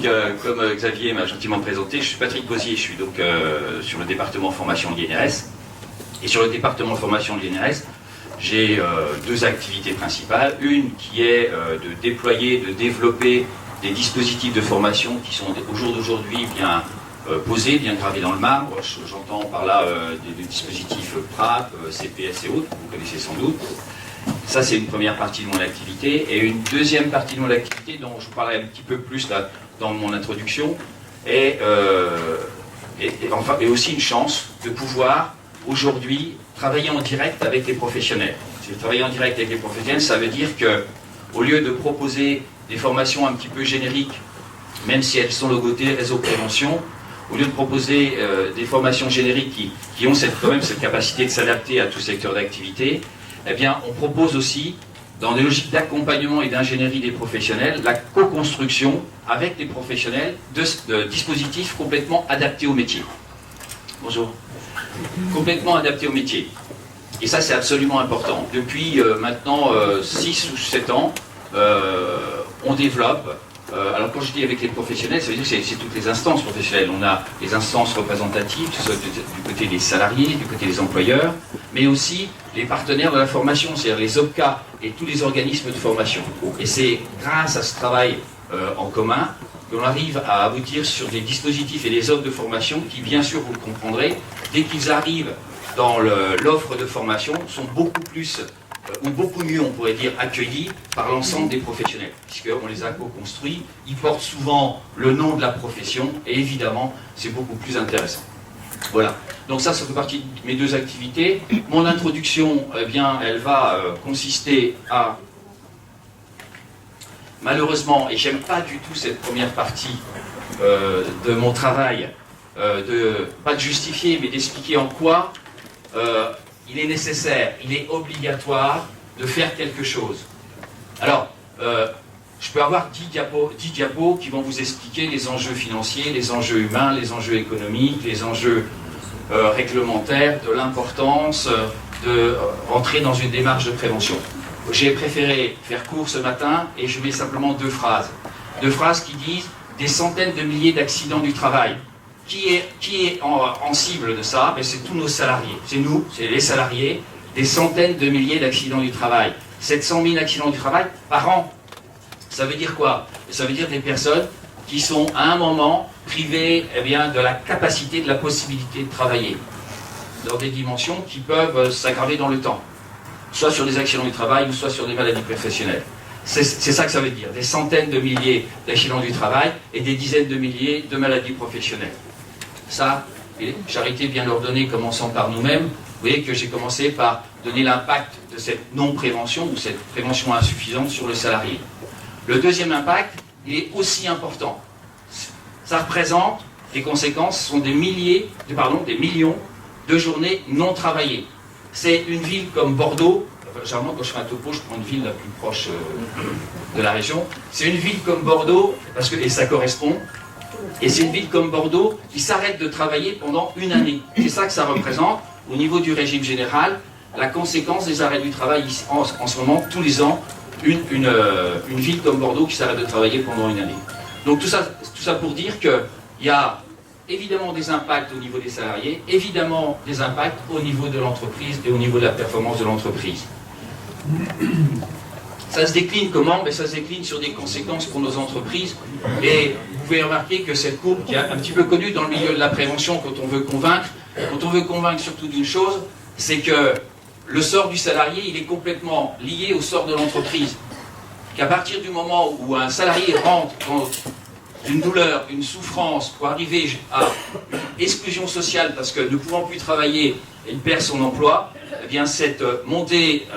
donc, comme Xavier m'a gentiment présenté, je suis Patrick Gosier, je suis donc sur le département formation de l'INRS. Et sur le département formation de l'INRS, j'ai deux activités principales. Une qui est de déployer, de développer des dispositifs de formation qui sont au jour d'aujourd'hui bien posés, bien gravés dans le marbre. J'entends par là des dispositifs PRAP, CPS et autres, que vous connaissez sans doute. Ça, c'est une première partie de mon activité. Et une deuxième partie de mon activité, dont je vous parlerai un petit peu plus là, dans mon introduction, est aussi une chance de pouvoir, aujourd'hui, travailler en direct avec les professionnels. Travailler en direct avec les professionnels, ça veut dire qu'au lieu de proposer des formations un petit peu génériques, même si elles sont logotées réseau prévention, au lieu de proposer des formations génériques qui ont quand même cette capacité de s'adapter à tout secteur d'activité, eh bien, on propose aussi, dans des logiques d'accompagnement et d'ingénierie des professionnels, la co-construction avec les professionnels de dispositifs complètement adaptés au métier. Bonjour. Complètement adaptés au métier. Et ça, c'est absolument important. Depuis maintenant 6 ou 7 ans, on développe. Alors quand je dis avec les professionnels, ça veut dire que c'est toutes les instances professionnelles. On a les instances représentatives, que ce soit du côté des salariés, du côté des employeurs, mais aussi les partenaires de la formation, c'est-à-dire les OPCA et tous les organismes de formation. Et c'est grâce à ce travail en commun qu'on arrive à aboutir sur des dispositifs et des offres de formation qui, bien sûr, vous le comprendrez, dès qu'ils arrivent dans l'offre de formation, sont beaucoup plus ou beaucoup mieux, on pourrait dire, accueillis par l'ensemble des professionnels, puisqu'on les a co-construits, ils portent souvent le nom de la profession, et évidemment, c'est beaucoup plus intéressant. Voilà, donc ça fait partie de mes deux activités. Mon introduction, eh bien, elle va consister à, malheureusement, et j'aime pas du tout cette première partie de mon travail, pas de justifier, mais d'expliquer en quoi il est nécessaire, il est obligatoire de faire quelque chose. Alors, je peux avoir 10 diapos qui vont vous expliquer les enjeux financiers, les enjeux humains, les enjeux économiques, les enjeux réglementaires, de l'importance de rentrer dans une démarche de prévention. J'ai préféré faire court ce matin et je mets simplement deux phrases. Deux phrases qui disent des centaines de milliers d'accidents du travail. Qui est en cible de ça? C'est tous nos salariés. C'est nous, c'est les salariés. Des centaines de milliers d'accidents du travail. 700 000 accidents du travail par an. Ça veut dire quoi? Ça veut dire des personnes qui sont à un moment privées de la capacité, de la possibilité de travailler dans des dimensions qui peuvent s'aggraver dans le temps. Soit sur des accidents du travail ou soit sur des maladies professionnelles. C'est ça que ça veut dire. Des centaines de milliers d'accidents du travail et des dizaines de milliers de maladies professionnelles. Ça, et charité bien ordonnée, commençant par nous-mêmes. Vous voyez que j'ai commencé par donner l'impact de cette non-prévention ou cette prévention insuffisante sur le salarié. Le deuxième impact, il est aussi important. Ça représente, les conséquences sont des millions de journées non travaillées. C'est une ville comme Bordeaux, généralement quand je fais un topo, je prends une ville la plus proche de la région. C'est une ville comme Bordeaux, et ça correspond, et c'est une ville comme Bordeaux qui s'arrête de travailler pendant une année. C'est ça que ça représente, au niveau du régime général, la conséquence des arrêts du travail en ce moment, tous les ans, une ville comme Bordeaux qui s'arrête de travailler pendant une année. Donc tout ça pour dire qu'il y a évidemment des impacts au niveau des salariés, évidemment des impacts au niveau de l'entreprise et au niveau de la performance de l'entreprise. Ça se décline comment? Ça se décline sur des conséquences pour nos entreprises. Et vous pouvez remarquer que cette courbe qui est un petit peu connue dans le milieu de la prévention quand on veut convaincre surtout d'une chose, c'est que le sort du salarié, il est complètement lié au sort de l'entreprise. Qu'à partir du moment où un salarié rentre dans une douleur, une souffrance, pour arriver à une exclusion sociale parce que ne pouvant plus travailler, il perd son emploi, eh bien cette montée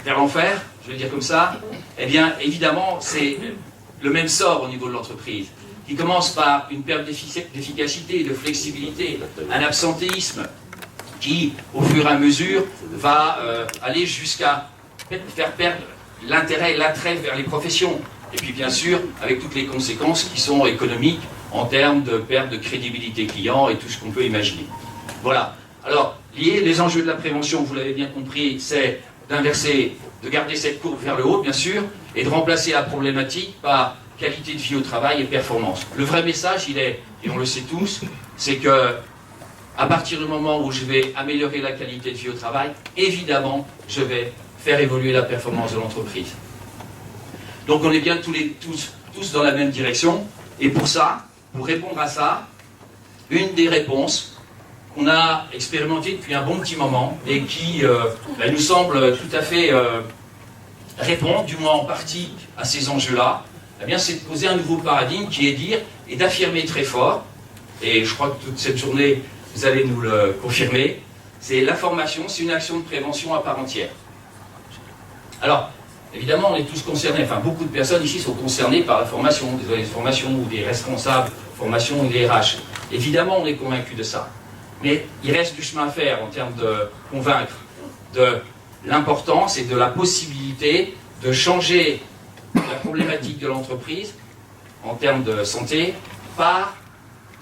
vers l'enfer, je vais dire comme ça, eh bien évidemment c'est le même sort au niveau de l'entreprise, qui commence par une perte d'efficacité, de flexibilité, un absentéisme qui, au fur et à mesure, va aller jusqu'à faire perdre l'intérêt, l'attrait vers les professions. Et puis bien sûr, avec toutes les conséquences qui sont économiques en termes de perte de crédibilité client et tout ce qu'on peut imaginer. Voilà. Alors, les enjeux de la prévention, vous l'avez bien compris, c'est d'inverser, de garder cette courbe vers le haut, bien sûr, et de remplacer la problématique par qualité de vie au travail et performance. Le vrai message, il est, et on le sait tous, c'est que à partir du moment où je vais améliorer la qualité de vie au travail, évidemment, je vais faire évoluer la performance de l'entreprise. Donc on est bien tous dans la même direction. Et pour ça, pour répondre à ça, une des réponses qu'on a expérimentées depuis un bon petit moment et qui nous semble tout à fait répondre, du moins en partie, à ces enjeux-là, eh bien, c'est de poser un nouveau paradigme qui est dire et d'affirmer très fort, et je crois que toute cette journée, vous allez nous le confirmer, c'est la formation, c'est une action de prévention à part entière. Alors, évidemment, on est tous concernés, enfin beaucoup de personnes ici sont concernées par la formation, des organismes de formation ou des responsables de formation ou des RH. Évidemment, on est convaincus de ça. Mais il reste du chemin à faire en termes de convaincre de l'importance et de la possibilité de changer la problématique de l'entreprise en termes de santé par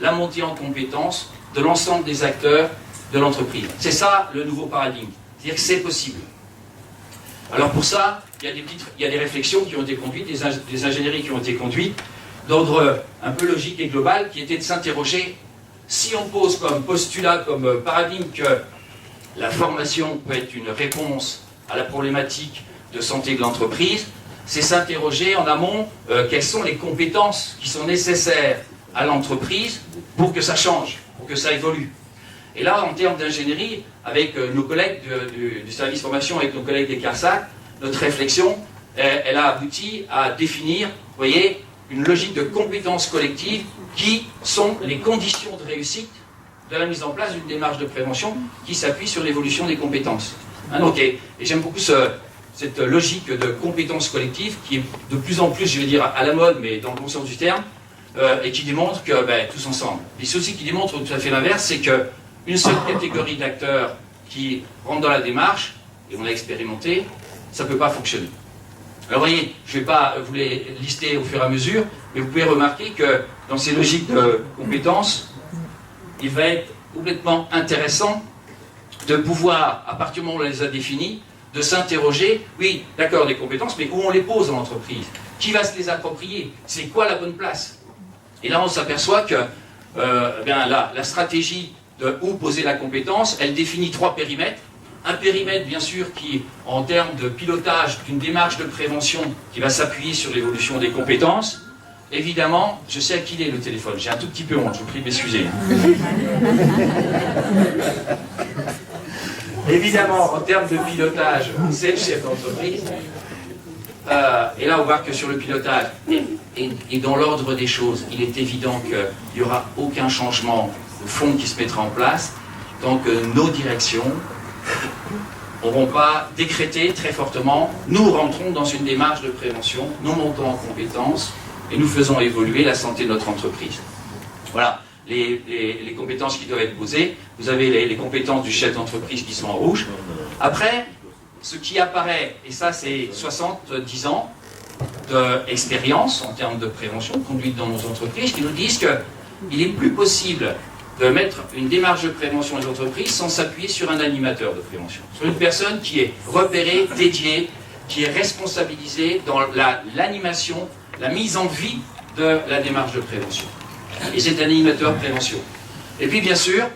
la montée en compétence de l'ensemble des acteurs de l'entreprise. C'est ça le nouveau paradigme, c'est-à-dire que c'est possible. Alors pour ça, il y a des réflexions qui ont été conduites, des ingénieries qui ont été conduites, d'ordre un peu logique et global, qui était de s'interroger, si on pose comme postulat, comme paradigme que la formation peut être une réponse à la problématique de santé de l'entreprise, c'est s'interroger en amont quelles sont les compétences qui sont nécessaires à l'entreprise pour que ça change, pour que ça évolue. Et là, en termes d'ingénierie, avec nos collègues du service formation, avec nos collègues des CARSAT, notre réflexion, elle a abouti à définir, vous voyez, une logique de compétences collectives qui sont les conditions de réussite de la mise en place d'une démarche de prévention qui s'appuie sur l'évolution des compétences. Et j'aime beaucoup cette logique de compétences collectives qui est de plus en plus, je vais dire, à la mode, mais dans le bon sens du terme, et qui démontre que, tous ensemble. Et c'est aussi qui démontre tout à fait l'inverse, c'est qu'une seule catégorie d'acteurs qui rentrent dans la démarche, et on l'a expérimenté, ça ne peut pas fonctionner. Alors vous voyez, je ne vais pas vous les lister au fur et à mesure, mais vous pouvez remarquer que dans ces logiques de compétences, il va être complètement intéressant de pouvoir, à partir du moment où on les a définies, de s'interroger, oui, d'accord, des compétences, mais où on les pose dans l'entreprise? Qui va se les approprier? C'est quoi la bonne place? Et là, on s'aperçoit que la stratégie de où poser la compétence, elle définit 3 périmètres. Un périmètre, bien sûr, qui, en termes de pilotage d'une démarche de prévention, qui va s'appuyer sur l'évolution des compétences. Évidemment, je sais à qui il est le téléphone. J'ai un tout petit peu honte, je vous prie de m'excuser. Évidemment, en termes de pilotage, c'est le chef d'entreprise. Et là, on voit que sur le pilotage, et dans l'ordre des choses, il est évident qu'il n'y aura aucun changement de fond qui se mettra en place tant que nos directions n'auront pas décrété très fortement, nous rentrons dans une démarche de prévention, nous montons en compétences et nous faisons évoluer la santé de notre entreprise. Voilà les compétences qui doivent être posées. Vous avez les compétences du chef d'entreprise qui sont en rouge. Après, ce qui apparaît, et ça c'est 70 ans d'expérience en termes de prévention conduite dans nos entreprises, qui nous disent qu'il est plus possible de mettre une démarche de prévention des entreprises sans s'appuyer sur un animateur de prévention. Sur une personne qui est repérée, dédiée, qui est responsabilisée dans l'animation, la mise en vie de la démarche de prévention. Et c'est un animateur de prévention. Et puis bien sûr,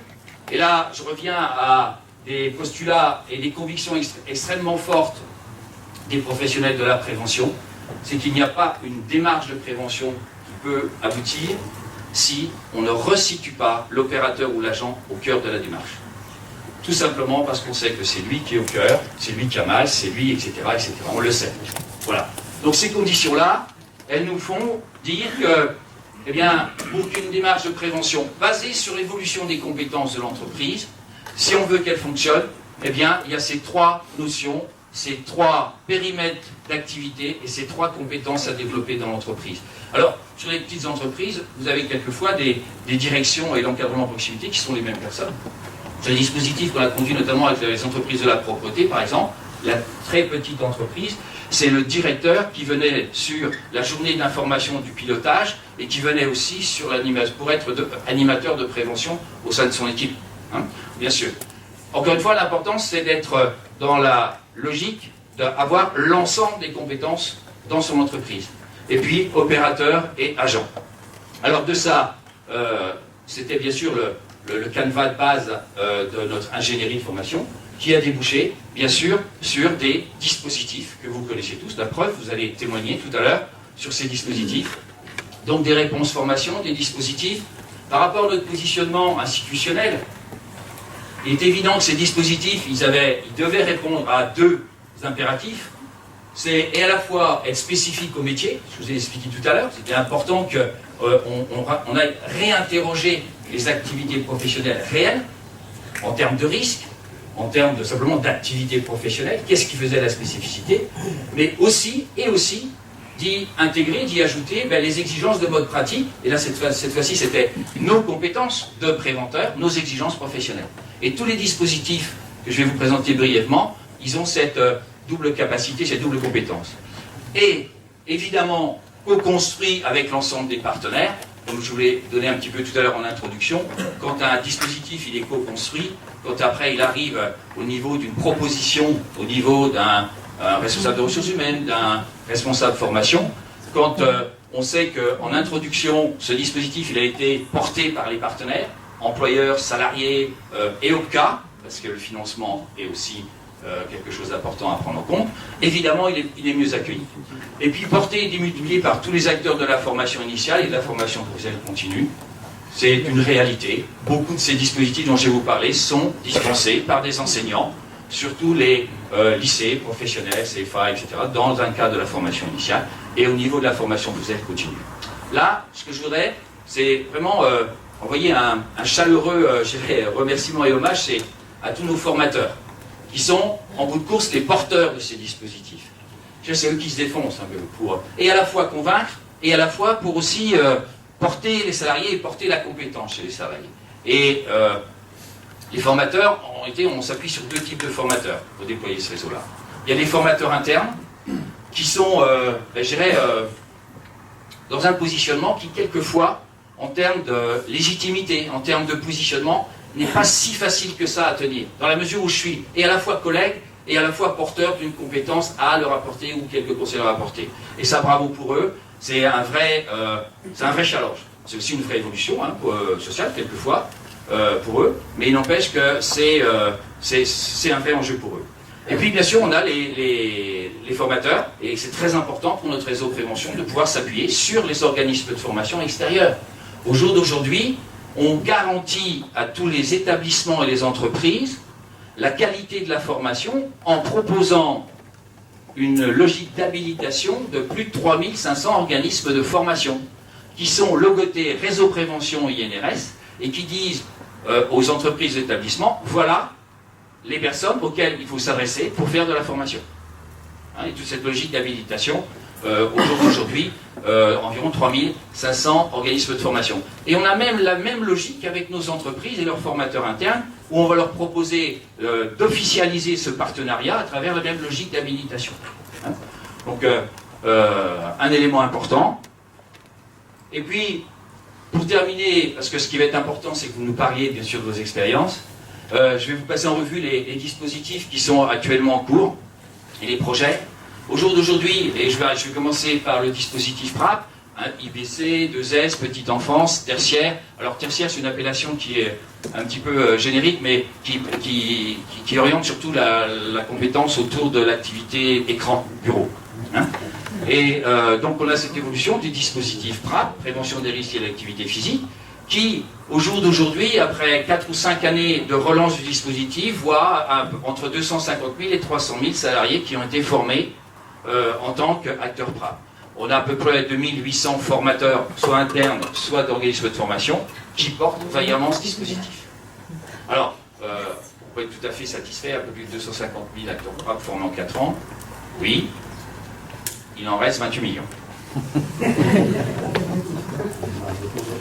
et là je reviens à des postulats et des convictions extrêmement fortes des professionnels de la prévention, c'est qu'il n'y a pas une démarche de prévention qui peut aboutir si on ne resitue pas l'opérateur ou l'agent au cœur de la démarche. Tout simplement parce qu'on sait que c'est lui qui est au cœur, c'est lui qui a mal, c'est lui, etc., etc. On le sait. Voilà. Donc ces conditions-là, elles nous font dire que, eh bien, pour qu'une démarche de prévention basée sur l'évolution des compétences de l'entreprise, si on veut qu'elle fonctionne, eh bien, il y a ces 3 notions, ces 3 périmètres d'activité et ces 3 compétences à développer dans l'entreprise. Alors, sur les petites entreprises, vous avez quelquefois des directions et l'encadrement en proximité qui sont les mêmes personnes. C'est un dispositif qu'on a conduit notamment avec les entreprises de la propreté, par exemple. La très petite entreprise, c'est le directeur qui venait sur la journée d'information du pilotage et qui venait aussi sur pour être animateur de prévention au sein de son équipe. Bien sûr. Encore une fois, l'important, c'est d'être dans la logique d'avoir l'ensemble des compétences dans son entreprise. et puis opérateurs et agents. Alors de ça, c'était bien sûr le canevas de base de notre ingénierie de formation, qui a débouché, bien sûr, sur des dispositifs que vous connaissez tous. La preuve, vous allez témoigner tout à l'heure sur ces dispositifs. Donc des réponses formation, des dispositifs. Par rapport à notre positionnement institutionnel, il est évident que ces dispositifs, ils devaient répondre à deux impératifs. C'est et à la fois être spécifique au métier, je vous ai expliqué tout à l'heure, c'était important qu'on aille réinterroger les activités professionnelles réelles, en termes de risque, en termes simplement d'activité professionnelle, qu'est-ce qui faisait la spécificité, mais aussi d'y intégrer, d'y ajouter les exigences de mode pratique, et là cette fois-ci c'était nos compétences de préventeurs, nos exigences professionnelles. Et tous les dispositifs que je vais vous présenter brièvement, ils ont cette double capacité, cette double compétence. Et évidemment, co-construit avec l'ensemble des partenaires, comme je vous l'ai donné un petit peu tout à l'heure en introduction, quand un dispositif il est co-construit, quand après il arrive au niveau d'une proposition, au niveau d'un responsable de ressources humaines, d'un responsable formation, quand on sait qu'en introduction, ce dispositif il a été porté par les partenaires, employeurs, salariés et OPCA, parce que le financement est aussi quelque chose d'important à prendre en compte, évidemment il est mieux accueilli. Et puis porté et démultiplié par tous les acteurs de la formation initiale et de la formation professionnelle continue, c'est une réalité. Beaucoup de ces dispositifs dont je vais vous parler sont dispensés par des enseignants, surtout les lycées, professionnels, CFA, etc., dans un cadre de la formation initiale et au niveau de la formation professionnelle continue. Là, ce que je voudrais, c'est vraiment envoyer un chaleureux remerciement et hommage à tous nos formateurs, qui sont, en bout de course, les porteurs de ces dispositifs. C'est eux qui se défoncent un peu pour, et à la fois convaincre, et à la fois pour aussi porter les salariés et porter la compétence chez les salariés. Et les formateurs, on s'appuie sur deux types de formateurs pour déployer ce réseau-là. Il y a des formateurs internes qui sont, je dirais, dans un positionnement qui, quelquefois, en termes de légitimité, en termes de positionnement, n'est pas si facile que ça à tenir, dans la mesure où je suis et à la fois collègue et à la fois porteur d'une compétence à leur apporter ou quelques conseils à leur apporter. Et ça, bravo pour eux, c'est un vrai challenge. C'est aussi une vraie évolution sociale, quelquefois, pour eux, mais il n'empêche que c'est un vrai enjeu pour eux. Et puis, bien sûr, on a les formateurs, et c'est très important pour notre réseau de prévention de pouvoir s'appuyer sur les organismes de formation extérieurs. Au jour d'aujourd'hui, on garantit à tous les établissements et les entreprises la qualité de la formation en proposant une logique d'habilitation de plus de 3500 organismes de formation qui sont logotés Réseau Prévention INRS et qui disent aux entreprises et établissements, voilà les personnes auxquelles il faut s'adresser pour faire de la formation. Et toute cette logique d'habilitation, au jour d'aujourd'hui, environ 3500 organismes de formation. Et on a même la même logique avec nos entreprises et leurs formateurs internes, où on va leur proposer d'officialiser ce partenariat à travers la même logique d'habilitation. Donc, un élément important. Et puis, pour terminer, parce que ce qui va être important, c'est que vous nous parliez bien sûr de vos expériences, je vais vous passer en revue les dispositifs qui sont actuellement en cours et les projets. Au jour d'aujourd'hui, et je vais commencer par le dispositif PRAP, IBC, 2S, petite enfance, tertiaire. Alors tertiaire, c'est une appellation qui est un petit peu générique, mais qui oriente surtout la compétence autour de l'activité écran, bureau. Et donc on a cette évolution du dispositif PRAP, prévention des risques et de l'activité physique, qui, au jour d'aujourd'hui, après 4 ou 5 années de relance du dispositif, voit entre 250 000 et 300 000 salariés qui ont été formés en tant qu'acteurs PRAP. On a à peu près 2800 formateurs, soit internes, soit d'organismes de formation, qui portent vaillamment ce dispositif. Alors, on peut être tout à fait satisfait, un peu plus de 250 000 acteurs PRAP formés en 4 ans. Oui, il en reste 28 millions.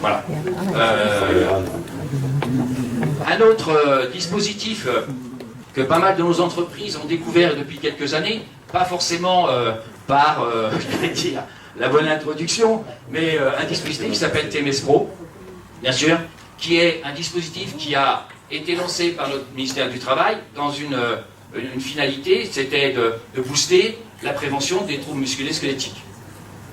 Voilà. Un autre dispositif que pas mal de nos entreprises ont découvert depuis quelques années, pas forcément par je vais dire, la bonne introduction, mais un dispositif qui s'appelle TMS Pro, bien sûr, qui est un dispositif qui a été lancé par notre ministère du Travail dans une finalité, c'était de booster la prévention des troubles musculo-squelettiques.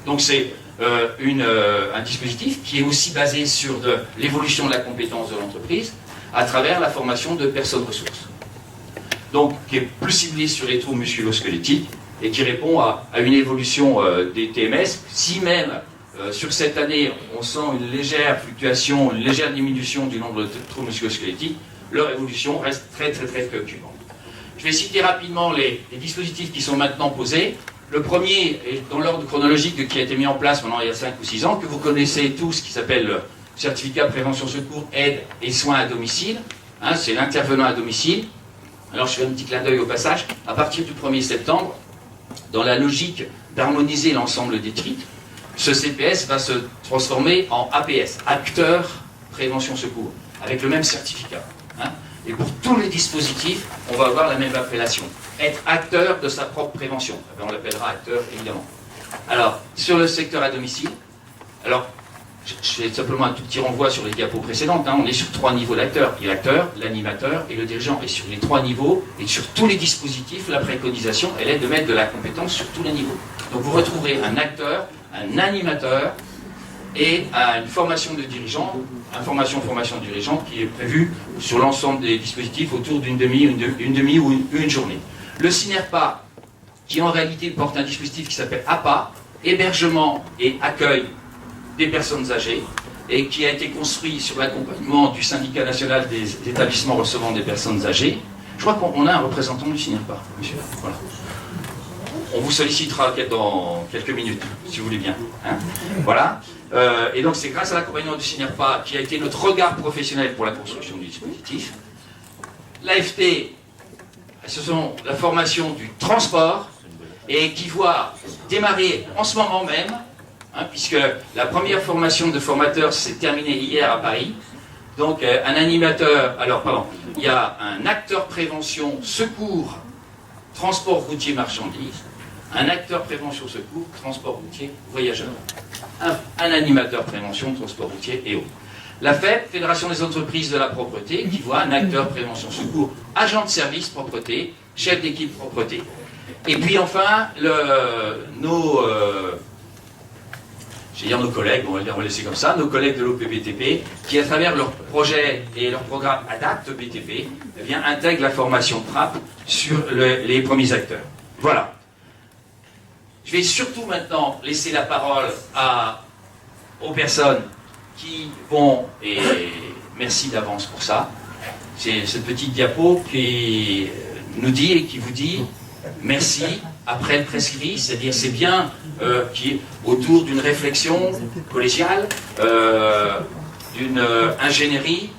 Donc c'est un dispositif qui est aussi basé sur l'évolution de la compétence de l'entreprise à travers la formation de personnes ressources. Donc qui est plus ciblé sur les troubles musculo-squelettiques et qui répond à une évolution des TMS, si même sur cette année on sent une légère fluctuation, une légère diminution du nombre de troubles musculo-squelettiques, leur évolution reste très préoccupante. Je vais citer rapidement les dispositifs qui sont maintenant posés. Le premier est dans l'ordre chronologique qui a été mis en place maintenant il y a 5 ou 6 ans, que vous connaissez tous, qui s'appelle le certificat prévention secours, aide et soins à domicile. Hein, c'est l'intervenant à domicile. Alors je fais un petit clin d'œil au passage. À partir du 1er septembre, dans la logique d'harmoniser l'ensemble des titres, ce CPS va se transformer en APS, acteur prévention secours, avec le même certificat. Hein. Et pour tous les dispositifs, on va avoir la même appellation. Être acteur de sa propre prévention. On l'appellera acteur, évidemment. Alors, sur le secteur à domicile, alors, je fais simplement un tout petit renvoi sur les diapos précédentes. Hein. On est sur 3 niveaux d'acteurs. Il y a l'acteur, l'animateur et le dirigeant. Et sur les 3 niveaux, et sur tous les dispositifs, la préconisation, elle est de mettre de la compétence sur tous les niveaux. Donc vous retrouverez un acteur, un animateur et une formation de dirigeant, formation de dirigeant qui est prévue sur l'ensemble des dispositifs autour d'une demi ou une journée. Le CINERPA, qui en réalité porte un dispositif qui s'appelle APA, hébergement et accueil des personnes âgées, et qui a été construit sur l'accompagnement du syndicat national des établissements recevant des personnes âgées. Je crois qu'on a un représentant du CINERPA, monsieur. Voilà. On vous sollicitera dans quelques minutes, si vous voulez bien. Hein, voilà. Et donc c'est grâce à l'accompagnement du CINERPA qui a été notre regard professionnel pour la construction du dispositif. L'AFT, ce sont la formation du transport, et qui voit démarrer en ce moment même, hein, puisque la première formation de formateurs s'est terminée hier à Paris. Donc un animateur, il y a un acteur prévention secours transport routier marchandises, un acteur prévention secours transport routier voyageurs, un animateur prévention transport routier et autres. La FEP, Fédération des entreprises de la propreté, qui voit un acteur prévention secours, agent de service propreté, chef d'équipe propreté. Et puis enfin, nos collègues, on va les laisser comme ça, nos collègues de l'OPBTP, qui à travers leur projet et leur programme Adapt BTP, eh bien, intègrent la formation PRAP sur les premiers acteurs. Voilà. Je vais surtout maintenant laisser la parole aux personnes qui vont, et merci d'avance pour ça, c'est cette petite diapo qui nous dit et qui vous dit merci après le prescrit, c'est-à-dire c'est bien qui est autour d'une réflexion collégiale, d'une ingénierie,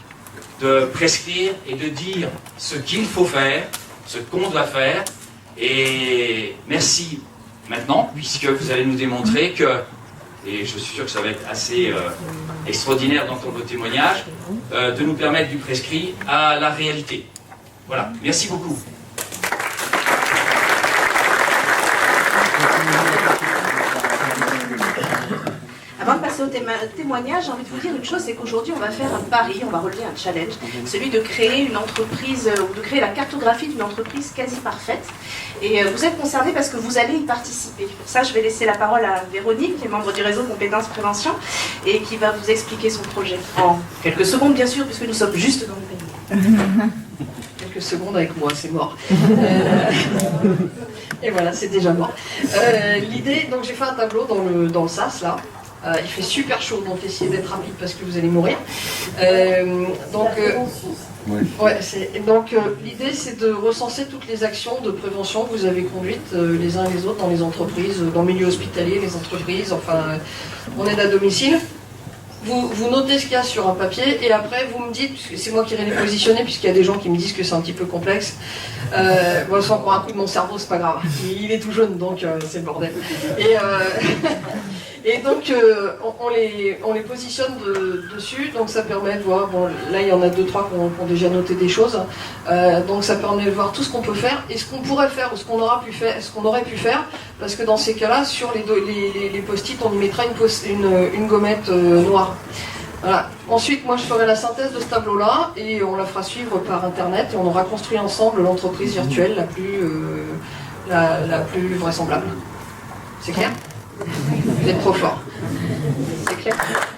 de prescrire et de dire ce qu'il faut faire, ce qu'on doit faire, et merci maintenant, puisque vous allez nous démontrer que, et je suis sûr que ça va être assez extraordinaire d'entendre vos témoignages, de nous permettre du prescrit à la réalité. Voilà, merci beaucoup. Avant de passer au témoignage, j'ai envie de vous dire une chose, c'est qu'aujourd'hui on va faire un pari, on va relever un challenge, celui de créer une entreprise, ou de créer la cartographie d'une entreprise quasi parfaite. Et vous êtes concernés parce que vous allez y participer. Pour ça, je vais laisser la parole à Véronique, qui est membre du réseau Compétences Prévention, et qui va vous expliquer son projet. En quelques secondes, bien sûr, puisque nous sommes juste dans le pays. Quelques secondes avec moi, c'est mort. Et voilà, c'est déjà mort. L'idée, donc j'ai fait un tableau dans le SAS, là. Il fait super chaud, donc essayez d'être rapide parce que vous allez mourir. L'idée, c'est de recenser toutes les actions de prévention que vous avez conduites les uns les autres dans les entreprises, dans le milieu hospitalier, les entreprises, enfin, on aide à domicile. Vous notez ce qu'il y a sur un papier et après vous me dites, puisque c'est moi qui vais les positionner, puisqu'il y a des gens qui me disent que c'est un petit peu complexe. Moi, c'est encore un coup de mon cerveau, c'est pas grave. Il est tout jeune, donc c'est le bordel. Et donc on les positionne dessus, donc ça permet de voir, bon là il y en a 2-3 qui ont déjà noté des choses, donc ça permet de voir tout ce qu'on peut faire et ce qu'on pourrait faire ou ce qu'on aurait pu faire, parce que dans ces cas-là, sur les post-it, on y mettra une gommette noire. Voilà. Ensuite, moi je ferai la synthèse de ce tableau-là et on la fera suivre par internet et on aura construit ensemble l'entreprise virtuelle la plus vraisemblable. C'est clair ? Vous êtes trop fort. C'est clair.